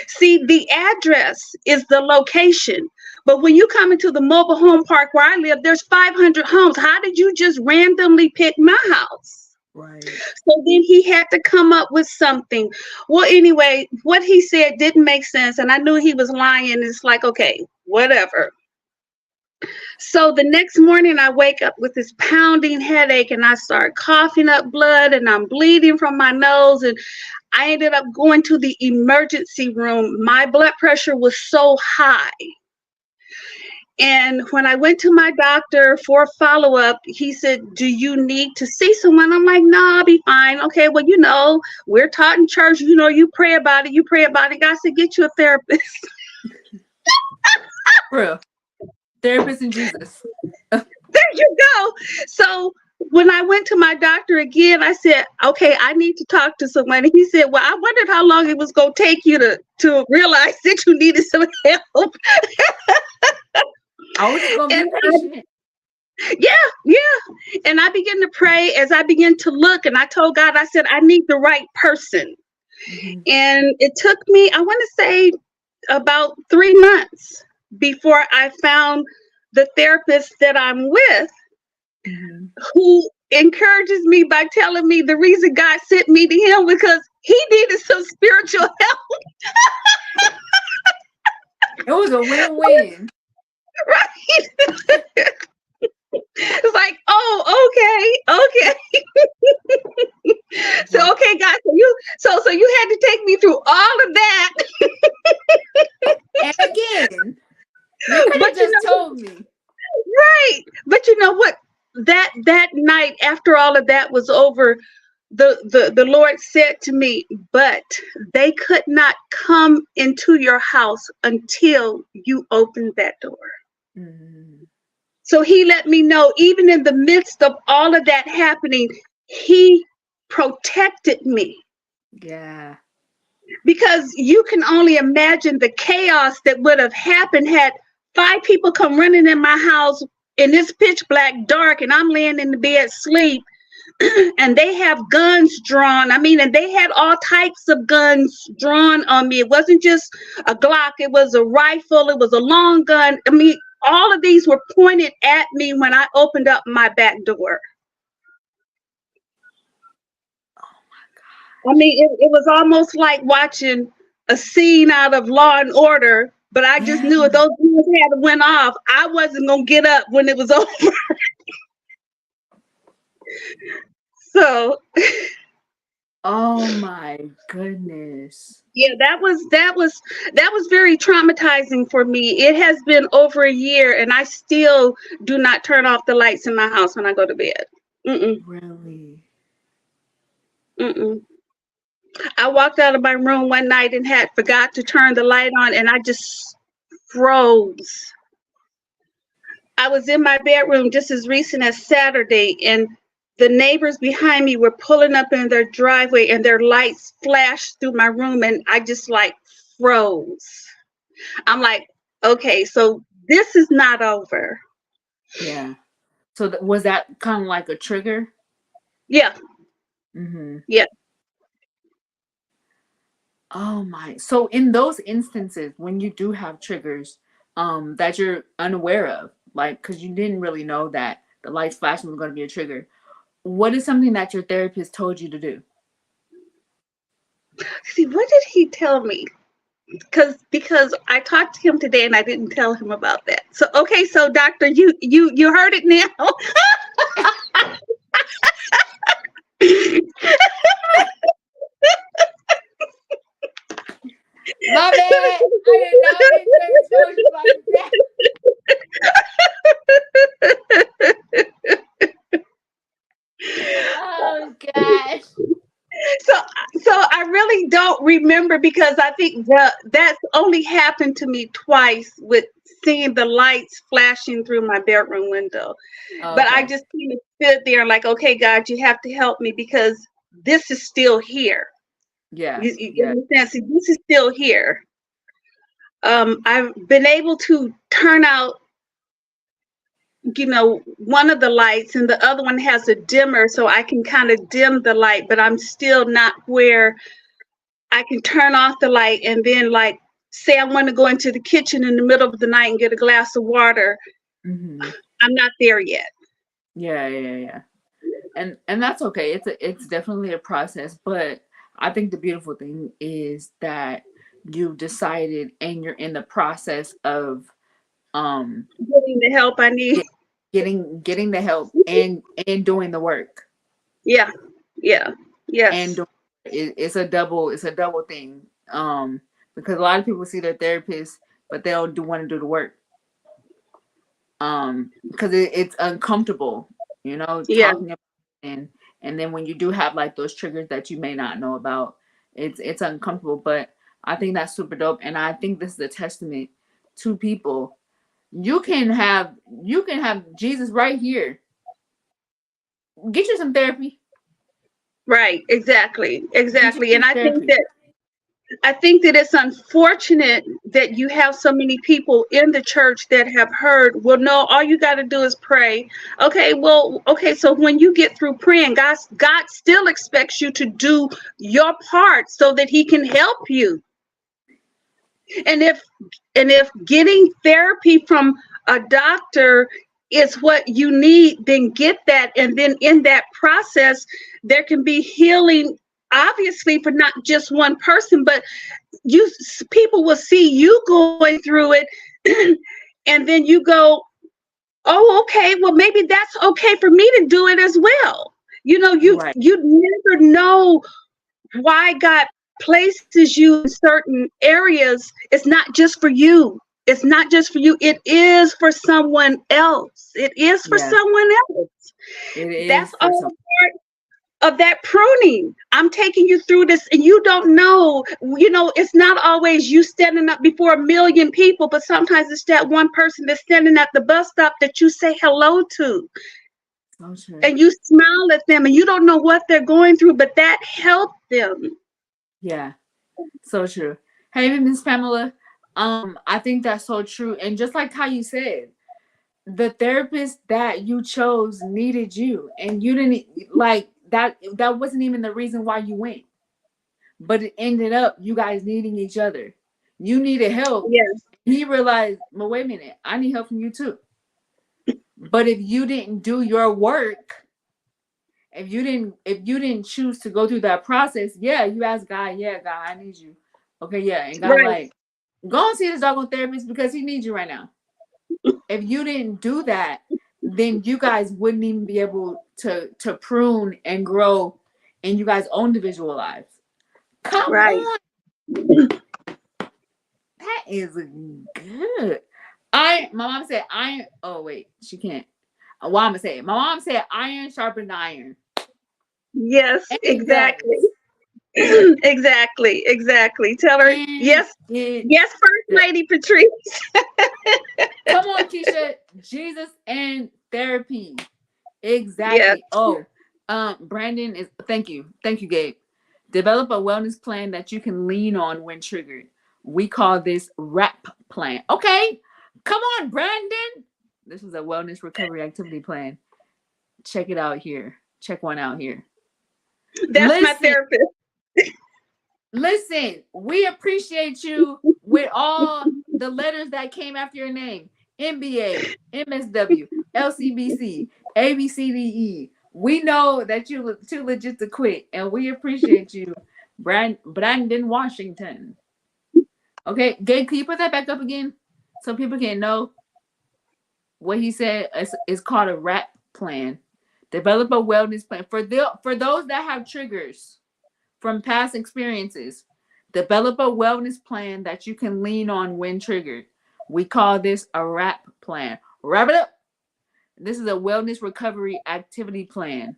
See, the address is the location. But when you come into the mobile home park where I live, there's 500 homes. How did you just randomly pick my house? Right. So then he had to come up with something. Well, anyway, what he said didn't make sense. And I knew he was lying. It's like, okay, whatever. So the next morning I wake up with this pounding headache and I start coughing up blood and I'm bleeding from my nose. And I ended up going to the emergency room. My blood pressure was so high. And when I went to my doctor for a follow-up, he said, do you need to see someone? I'm like, no, I'll be fine. Okay, well, we're taught in church, you pray about it. God said, get you a therapist. Real. Therapist and Jesus. There you go. So when I went to my doctor again, I said, okay, I need to talk to someone. And he said, well, I wondered how long it was going to take you to realize that you needed some help. I was just going to be patient. Yeah. And I began to pray as I began to look. And I told God, I said, I need the right person. Mm-hmm. And it took me, I want to say, about 3 months before I found the therapist that I'm with, mm-hmm. who encourages me by telling me the reason God sent me to him because he needed some spiritual help. It was a win-win. Right. It's like, oh, okay. So, okay, guys, so you had to take me through all of that. And again, you could have just told me. Right. But you know what? That night, after all of that was over, the Lord said to me, but they could not come into your house until you opened that door. Mm-hmm. So he let me know, even in the midst of all of that happening, he protected me. Yeah. Because you can only imagine the chaos that would have happened had 5 people come running in my house and it's pitch black dark and I'm laying in the bed sleep and they have guns drawn. I mean, and they had all types of guns drawn on me. It wasn't just a Glock, it was a rifle, it was a long gun. I mean, all of these were pointed at me when I opened up my back door. Oh my I mean, it was almost like watching a scene out of Law and Order, but I just God. knew if those guns had went off, I wasn't gonna get up when it was over. So Oh my goodness. yeah, that was very traumatizing for me. It has been over a year, and I still do not turn off the lights in my house when I go to bed. Mm-mm, Really? mm-mm. I walked out of my room one night and had forgot to turn the light on, and I just froze. I was in my bedroom just as recent as Saturday, and the neighbors behind me were pulling up in their driveway, and their lights flashed through my room, and I just like froze. I'm like, okay, so this is not over. Yeah. So was that kind of like a trigger? Yeah, Mm-hmm. yeah. Oh my. So in those instances when you do have triggers that you're unaware of, like cuz you didn't really know that the lights flashing was going to be a trigger, what is something that your therapist told you to do? See, what did he tell me? Because I talked to him today and I didn't tell him about that. So okay, so doctor, you heard it now. My bad. I didn't know he told you like that. Oh gosh. So so I really don't remember because I think that's only happened to me twice with seeing the lights flashing through my bedroom window. Oh, But I okay. just kind of stood there like, okay, God, you have to help me because this is still here. Yeah. You Yeah. understand? See, this is still here. I've been able to turn out, one of the lights, and the other one has a dimmer, so I can kind of dim the light, but I'm still not where I can turn off the light and then, like, say I want to go into the kitchen in the middle of the night and get a glass of water. Mhm. I'm not there yet. Yeah, yeah, yeah. And that's okay. It's definitely a process, but I think the beautiful thing is that you decided and you're in the process of um Getting the help I need. get, getting the help and doing the work. Yeah, yeah, And yes, it's a double thing. Because a lot of people see their therapist but they don't do want to do the work. Because it's uncomfortable, yeah, talking about it. And then when you do have like those triggers that you may not know about, it's uncomfortable. But I think that's super dope, and I think this is a testament to people. You can have Jesus right here. Get you some therapy. right, exactly, Get you exactly. And some therapy. I think that it's unfortunate that you have so many people in the church that have heard, well, no, all you got to do is pray. Okay, well, okay, so when you get through praying, God still expects you to do your part so that he can help you. And if getting therapy from a doctor is what you need, then get that. And then in that process, there can be healing, obviously, for not just one person, but you people will see you going through it and then you go, oh, okay, well, maybe that's okay for me to do it as well. Right. You never know why God places you in certain areas. It's not just for you. It's not just for you. It is for someone else. It is for Yeah. someone else. It That's is for some. all. of that pruning. I'm taking you through this, and you don't know. It's not always you standing up before a million people, but sometimes it's that one person that's standing at the bus stop that you say hello to, So true. and you smile at them, and you don't know what they're going through, but that helped them. Yeah, so true. Hey, Miss Pamela. I think that's so true. And just like how you said, the therapist that you chose needed you, and you didn't like that. That wasn't even the reason why you went, but it ended up you guys needing each other. You needed help. Yes, He realized, well, wait a minute, I need help from you too. But if you didn't do your work, if you didn't choose to go through that process, yeah, you ask God, yeah, God, I need you. Okay, yeah. And God right, like, go and see this doggone therapist because he needs you right now. If you didn't do that, then you guys wouldn't even be able to prune and grow in you guys' own individual lives. Come right. on, that is good. My mom said iron. Oh wait, she can't. Well, I'm gonna say it. My mom said iron sharpened iron, Yes, and it exactly. does. Exactly, exactly. Tell her And yes, it yes, First does. Lady Patrice. Come on, Keisha. Jesus and therapy. Yes, Exactly. Oh, Brandon is. Thank you, Gabe. Develop a wellness plan that you can lean on when triggered. We call this RAP plan. Okay, come on, Brandon. This is a wellness recovery activity plan. Check it out here. Check one out here. that's my Listen, therapist. listen. We appreciate you with all the letters that came after your name: MBA, MSW, LCBC, ABCDE. We know that you look too legit to quit, and we appreciate you, Brandon Washington. Okay, Gabe, can you put that back up again so people can know what he said is called a RAP plan. Develop a wellness plan for those that have triggers from past experiences. Develop a wellness plan that you can lean on when triggered. We call this a RAP plan. Wrap it up. This is a wellness recovery activity plan.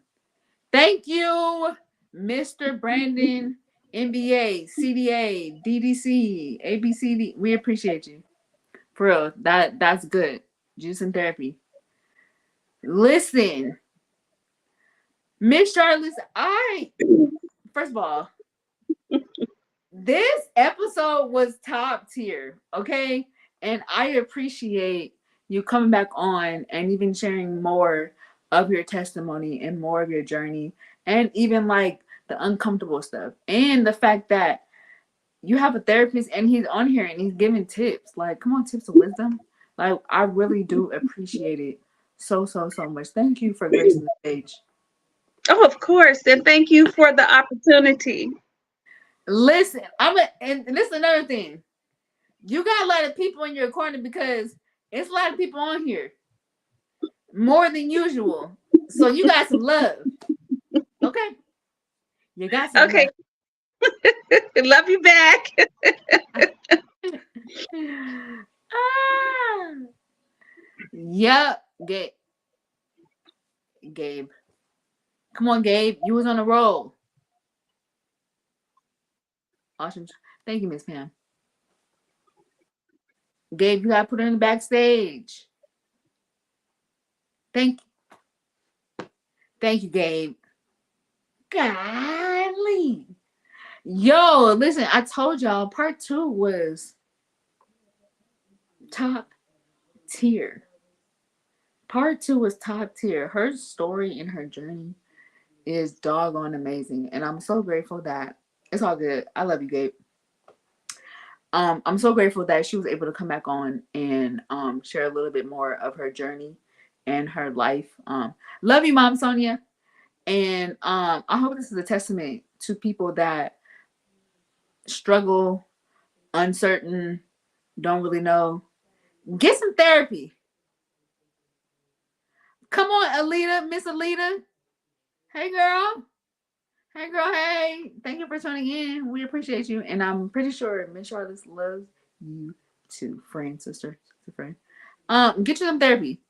Thank you, Mr. Brandon, MBA, CDA, DDC, ABCD. We appreciate you. For real. That's good. Juice and therapy. Listen, Miss Charlise, I first of all, this episode was top tier, okay? And I appreciate you coming back on and even sharing more of your testimony and more of your journey and even like the uncomfortable stuff and the fact that you have a therapist and he's on here and he's giving tips. Like, come on, tips of wisdom. Like, I really do appreciate it so much. Thank you for gracing the stage. Oh, of course. And thank you for the opportunity. Listen, and this is another thing. You got a lot of people in your corner because it's a lot of people on here, more than usual. So you got some love, okay? You got some Okay. love. Love you back. ah, yep, Gabe. Come on, Gabe. You was on a roll. Awesome. Thank you, Miss Pam. Gabe, you gotta put her in the backstage. Thank, thank you, Gabe. Golly. Yo, listen, I told y'all part two was top tier. Part two was top tier. Her story and her journey is doggone amazing. And I'm so grateful that it's all good. I love you, Gabe. I'm so grateful that she was able to come back on and share a little bit more of her journey and her life. Love you, Mom Sonia. And I hope this is a testament to people that struggle, uncertain, don't really know. Get some therapy. Come on, Alita, Miss Alita. Hey, girl. Hey, girl. Hey. Thank you for tuning in. We appreciate you. And I'm pretty sure Miss Charlotte loves you too, friend, sister, friend. Get you some therapy.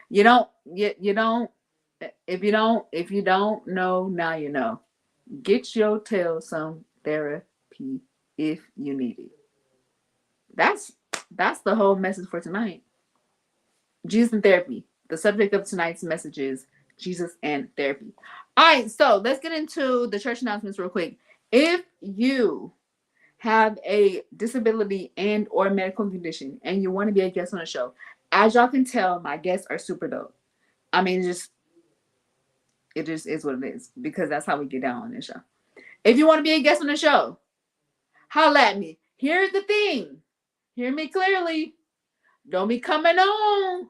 You don't. You don't. If you don't know, now you know. Get your tail some therapy if you need it. That's that's the whole message for tonight. Jesus and therapy. The subject of tonight's message is Jesus and therapy. All right, so let's get into the church announcements real quick. If you have a disability and or medical condition and you want to be a guest on the show, as y'all can tell, my guests are super dope. I mean, it just is what it is because that's how we get down on this show. If you want to be a guest on the show, holla at me. Here's the thing. Hear me clearly. Don't be coming on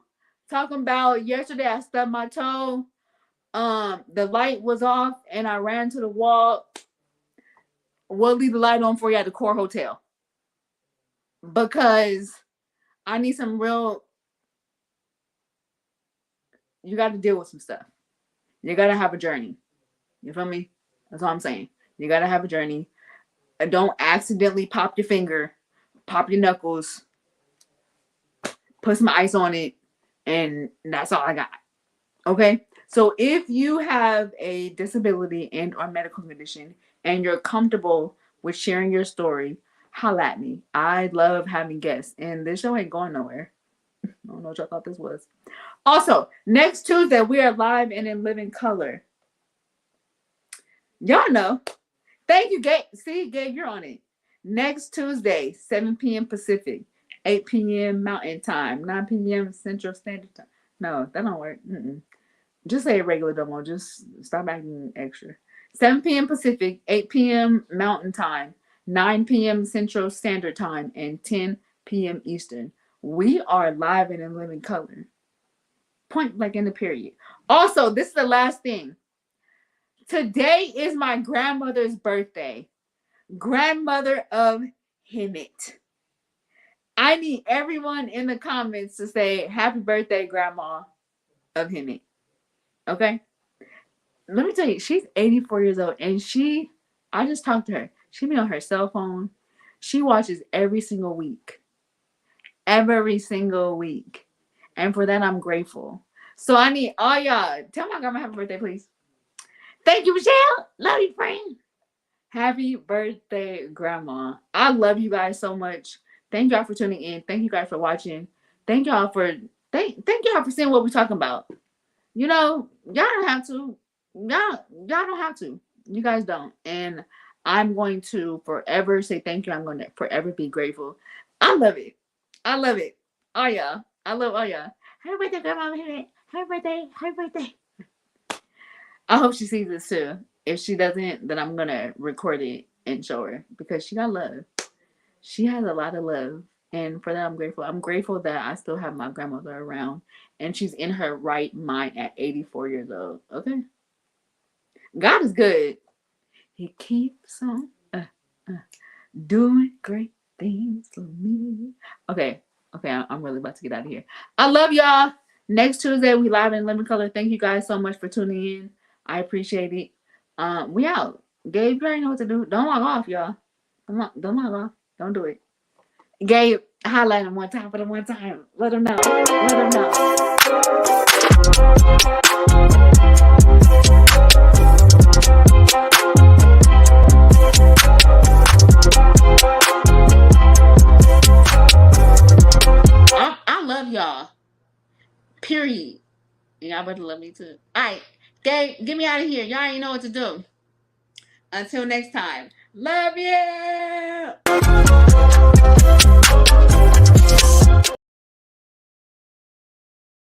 talking about yesterday I stubbed my toe. The light was off and I ran to the wall. We'll leave the light on for you at the Core Hotel. Because I need some real. You got to deal with some stuff. You got to have a journey. You feel me? That's all I'm saying. You got to have a journey. Don't accidentally pop your finger, pop your knuckles, put some ice on it, and that's all I got. Okay? So if you have a disability and or medical condition and you're comfortable with sharing your story, holla at me. I love having guests, and this show ain't going nowhere. I don't know what y'all thought this was. Also, next Tuesday, we are live and in living color. Y'all know. Thank you, Gabe. See, Gabe, you're on it. Next Tuesday, 7 p.m. Pacific, 8 p.m. Mountain Time, 9 p.m. Central Standard Time. No, that don't work. Just say regular Domo. Just stop acting extra. 7 p.m. Pacific, 8 p.m. Mountain Time, 9 p.m. Central Standard Time, and 10 p.m. Eastern. We are live and in living color. Point blank in the period. Also, this is the last thing. Today is my grandmother's birthday. Grandmother of Hemet. I need everyone in the comments to say happy birthday, Grandma of Hemet. Okay? Let me tell you, she's 84 years old and I just talked to her. She be on her cell phone. She watches every single week. Every single week. And for that, I'm grateful. So I need all y'all. Tell my grandma happy birthday, please. Thank you, Michelle. Love you, friend. Happy birthday, Grandma. I love you guys so much. Thank y'all for tuning in. Thank you guys for watching. Thank y'all for seeing what we're talking about. You know, y'all don't have to. Y'all don't have to. You guys don't. And I'm going to forever say thank you. I'm going to forever be grateful. I love it. I love it. Oh, yeah. I love all y'all. Happy birthday, Grandma. Happy birthday. Happy birthday. I hope she sees this too. If she doesn't, then I'm going to record it and show her because she got love. She has a lot of love. And for that, I'm grateful. I'm grateful that I still have my grandmother around and she's in her right mind at 84 years old. Okay? God is good. He keeps on doing great things for me. Okay, I'm really about to get out of here. I love y'all. Next Tuesday, we live in living color. Thank you guys so much for tuning in. I appreciate it. We out. Gabe, you already know what to do. Don't log off, y'all. Don't log off. Don't do it. Gabe, highlight him one time for the one time. Let him know. Let him know. I love y'all. Period. Y'all better love me too. Alright. Gabe, get me out of here. Y'all ain't know what to do. Until next time. Love you.